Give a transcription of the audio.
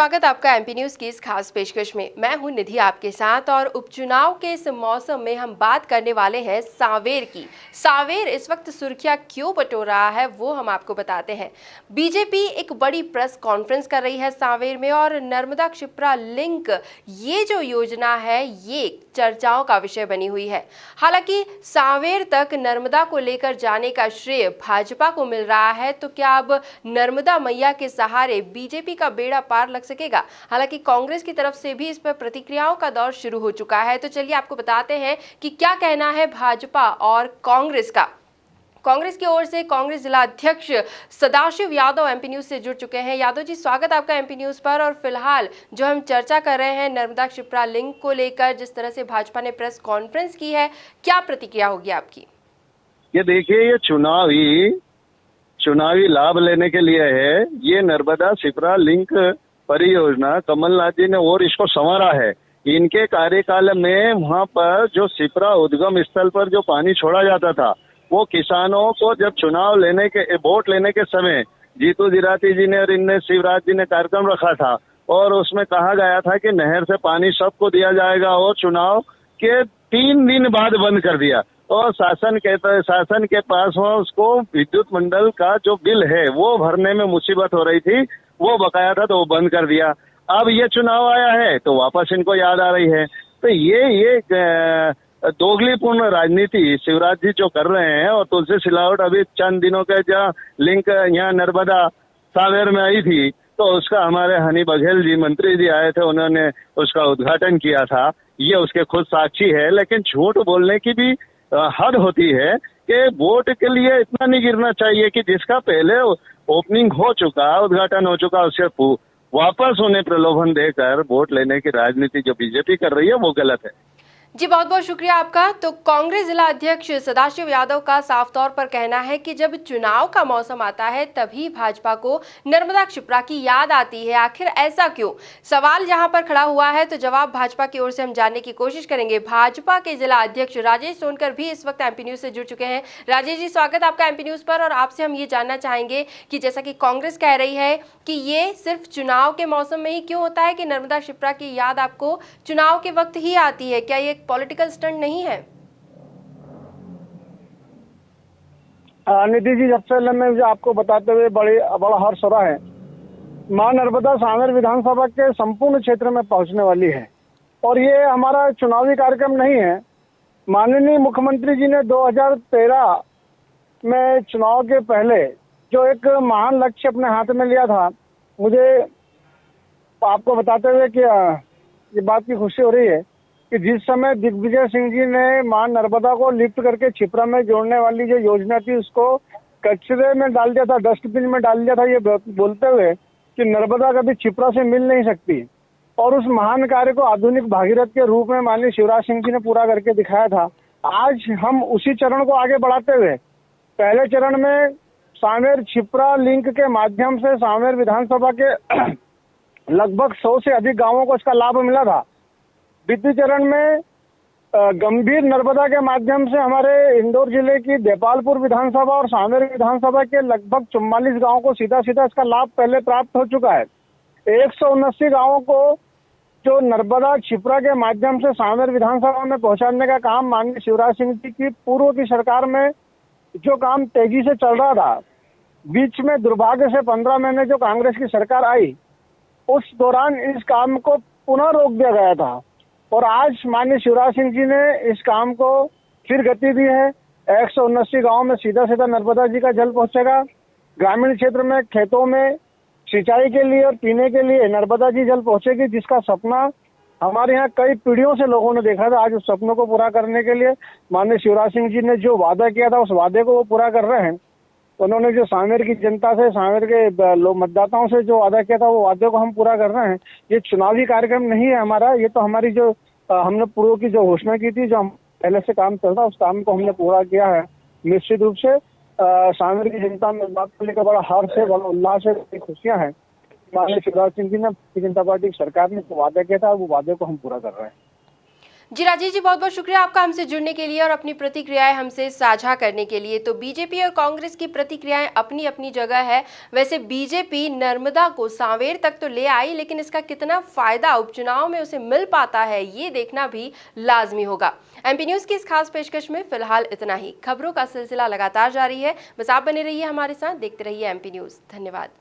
स्वागत आपका MP news की इस खास पेशकश में। मैं हूं निधि आपके साथ और उपचुनाव के इस मौसम में हम बात करने वाले हैं सांवेर की। सांवेर इस वक्त सुर्खियां क्यों बटोर रहा है वो हम आपको बताते हैं। बीजेपी एक बड़ी प्रेस कॉन्फ्रेंस कर रही है सांवेर में और नर्मदा क्षिप्रा लिंक ये जो योजना है ये चर्चाओं का विषय बनी हुई है। हालांकि सांवेर तक नर्मदा को लेकर जाने का श्रेय भाजपा को मिल रहा है, तो क्या अब नर्मदा मैया के सहारे बीजेपी का बेड़ा पार लग सकेगा? हालांकि कांग्रेस की तरफ से भी इस पर प्रतिक्रियाओं का दौर शुरू हो चुका है। तो चलिए आपको बताते हैं कि क्या कहना है भाजपा और कांग्रेस का। कांग्रेस की ओर से कांग्रेस जिला अध्यक्ष सदाशिव यादव एमपी न्यूज से जुड़ चुके हैं। यादव जी, स्वागत आपका एमपी न्यूज पर। और फिलहाल जो हम चर्चा कर रहे हैं नर्मदा क्षिप्रा लिंक को लेकर, जिस तरह से भाजपा ने प्रेस कॉन्फ्रेंस की है, क्या प्रतिक्रिया होगी आपकी? ये देखिए, ये चुनावी लाभ लेने के लिए है। ये नर्मदा क्षिप्रा लिंक परियोजना कमलनाथ जी ने और इसको संवारा है। इनके कार्यकाल में वहां पर जो क्षिप्रा उद्गम स्थल पर जो पानी छोड़ा जाता था, वो किसानों को जब वोट लेने के समय जीतू जिराती जी ने और इनने शिवराज जी ने कार्यक्रम रखा था और उसमें कहा गया था कि नहर से पानी सबको दिया जाएगा, और चुनाव के 3 दिन बाद बंद कर दिया। और शासन के पास वो उसको विद्युत मंडल का जो बिल है वो भरने में मुसीबत हो रही थी, वो बकाया था तो वो बंद कर दिया। अब ये चुनाव आया है तो वापस इनको याद आ रही है। तो ये दोगलीपूर्ण राजनीति शिवराज जी जो कर रहे हैं। और तुलसी सिलावट अभी चंद दिनों के जहाँ लिंक यहाँ नर्मदा सांवेर में आई थी तो उसका हमारे हनी बघेल जी मंत्री जी आए थे, उन्होंने उसका उद्घाटन किया था। ये उसके खुद साक्षी है। लेकिन झूठ बोलने की भी हद होती है कि वोट के लिए इतना नहीं गिरना चाहिए कि जिसका पहले ओपनिंग हो चुका, उद्घाटन हो चुका, उससे वापस उन्हें प्रलोभन देकर वोट लेने की राजनीति जो बीजेपी कर रही है वो गलत है। जी, बहुत बहुत शुक्रिया आपका। तो कांग्रेस जिला अध्यक्ष सदाशिव यादव का साफ तौर पर कहना है कि जब चुनाव का मौसम आता है तभी भाजपा को नर्मदा क्षिप्रा की याद आती है। आखिर ऐसा क्यों? सवाल जहां पर खड़ा हुआ है तो जवाब भाजपा की ओर से हम जानने की कोशिश करेंगे। भाजपा के जिला अध्यक्ष राजेश सोनकर भी इस वक्त एमपी न्यूज से जुड़ चुके हैं। राजेश जी, स्वागत आपका एमपी न्यूज पर। और आपसे हम ये जानना चाहेंगे कि जैसा कि कांग्रेस कह रही है कि ये सिर्फ चुनाव के मौसम में ही क्यों होता है कि नर्मदा क्षिप्रा की याद आपको चुनाव के वक्त ही आती है, क्या ये पॉलिटिकल स्टंट नहीं है? निधि जी, सबसे पहले मैं आपको बताते हुए बड़ा हर्ष हो रहा है। मां नर्मदा सांवेर विधानसभा के संपूर्ण क्षेत्र में पहुंचने वाली है और ये हमारा चुनावी कार्यक्रम नहीं है। माननीय मुख्यमंत्री जी ने 2013 में चुनाव के पहले जो एक महान लक्ष्य अपने हाथ में लिया था, मुझे आपको बताते हुए कि ये बात की खुशी हो रही है कि जिस समय दिग्विजय सिंह जी ने मां नर्मदा को लिफ्ट करके क्षिप्रा में जोड़ने वाली जो योजना थी उसको कचरे में डाल दिया था, डस्टबिन में डाल दिया था, ये बोलते हुए कि नर्मदा कभी क्षिप्रा से मिल नहीं सकती। और उस महान कार्य को आधुनिक भागीरथ के रूप में माननीय शिवराज सिंह जी ने पूरा करके दिखाया था। आज हम उसी चरण को आगे बढ़ाते हुए पहले चरण में सांवेर क्षिप्रा लिंक के माध्यम से सांवेर विधानसभा के लगभग 100 से अधिक गाँवों को इसका लाभ मिला था। द्वितीय चरण में गंभीर नर्मदा के माध्यम से हमारे इंदौर जिले की देपालपुर विधानसभा और सांवेर विधानसभा के लगभग 44 गांवों को सीधा इसका लाभ पहले प्राप्त हो चुका है। 179 गांवों को जो नर्मदा क्षिप्रा के माध्यम से सांवेर विधानसभा में पहुंचाने का काम माननीय शिवराज सिंह जी की पूर्व की सरकार में जो काम तेजी से चल रहा था, बीच में दुर्भाग्य से 15 महीने जो कांग्रेस की सरकार आई उस दौरान इस काम को पुनः रोक दिया गया था। और आज माननीय शिवराज सिंह जी ने इस काम को फिर गति दी है। 179 गांव में सीधा नर्मदा जी का जल पहुंचेगा। ग्रामीण क्षेत्र में खेतों में सिंचाई के लिए और पीने के लिए नर्मदा जी जल पहुंचेगी, जिसका सपना हमारे यहाँ कई पीढ़ियों से लोगों ने देखा था। आज उस सपनों को पूरा करने के लिए माननीय शिवराज सिंह जी ने जो वादा किया था उस वादे को वो पूरा कर रहे हैं। उन्होंने जो सांवेर की जनता से, सांवेर के मतदाताओं से जो वादा किया था वो वादे को हम पूरा कर रहे हैं। ये चुनावी कार्यक्रम नहीं है हमारा, ये तो हमारी जो हमने पूर्व की जो घोषणा की थी, जो हम पहले से काम चल रहा उस काम को हमने पूरा किया है। निश्चित रूप से सांवेर की जनता में इस बात को लेकर बड़ा हर्ष है, बड़ा उल्लास है, बड़ी खुशियां हैं। माननीय शिवराज सिंह जी ने भारतीय जनता पार्टी की सरकार ने जो वादा किया था वो वादे को हम पूरा कर रहे हैं। जी राजेश जी, बहुत बहुत शुक्रिया आपका हमसे जुड़ने के लिए और अपनी प्रतिक्रियाएं हमसे साझा करने के लिए। तो बीजेपी और कांग्रेस की प्रतिक्रियाएं अपनी अपनी जगह है। वैसे बीजेपी नर्मदा को सांवेर तक तो ले आई, लेकिन इसका कितना फायदा उपचुनाव में उसे मिल पाता है ये देखना भी लाजमी होगा। एमपी न्यूज की इस खास पेशकश में फिलहाल इतना ही। खबरों का सिलसिला लगातार जारी है, बस आप बने रहिए हमारे साथ, देखते रहिए एमपी न्यूज। धन्यवाद।